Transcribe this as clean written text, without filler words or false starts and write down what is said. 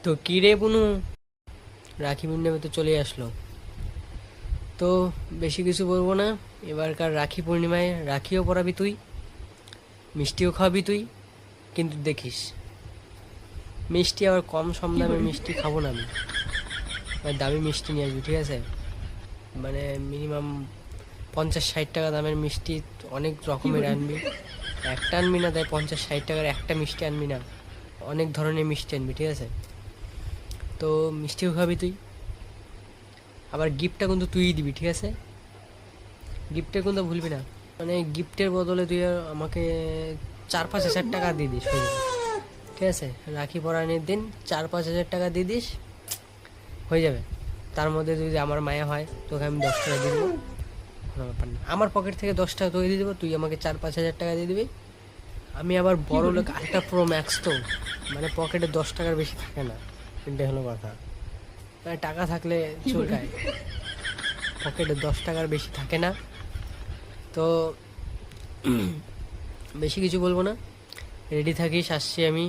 তো কি রে বুনু, রাখি পূর্ণিমা তো চলে আসলো। তো বেশি কিছু বলবো না। এবারকার রাখি পূর্ণিমায় রাখিও পরাবি তুই, মিষ্টিও খাওয়াবি তুই, কিন্তু দেখিস মিষ্টি আবার কম সম দামে মিষ্টি খাবো না আমি। মানে দামি মিষ্টি নিয়ে আসবি, ঠিক আছে? মানে মিনিমাম 50-60 টাকা দামের মিষ্টি অনেক রকমের আনবি। একটা আনবি না, তাই 50-60 টাকার একটা মিষ্টি আনবি না, অনেক ধরনের মিষ্টি আনবি, ঠিক আছে? তো মিষ্টিও খাবি তুই, আবার গিফটটা কিন্তু তুইই দিবি, ঠিক আছে? গিফটের কিন্তু ভুলবি না। মানে গিফটের বদলে তুই আমাকে 4-5 হাজার টাকা দিয়ে দিস, হয়ে যাবে, ঠিক আছে? রাখি পরানোর দিন 4-5 হাজার টাকা দিয়ে দিস, হয়ে যাবে। তার মধ্যে যদি আমার মায়া হয়, তোকে আমি 10 টাকা দিয়ে দেবো, কোনো ব্যাপার না। আমার পকেট থেকে 10 টাকা তোকে দিয়ে দেবো, তুই আমাকে 4-5 হাজার টাকা দিয়ে দিবি। আমি আবার বড় লোক, আলট্রা প্রো ম্যাক্স তো, মানে পকেটে 10 টাকার বেশি থাকে না, এটাই হলো কথা। মানে টাকা থাকলে চুলকায়, পকেটে 10 টাকার বেশি থাকে না। তো বেশি কিছু বলবো না, রেডি থাকিস, আসছি আমি।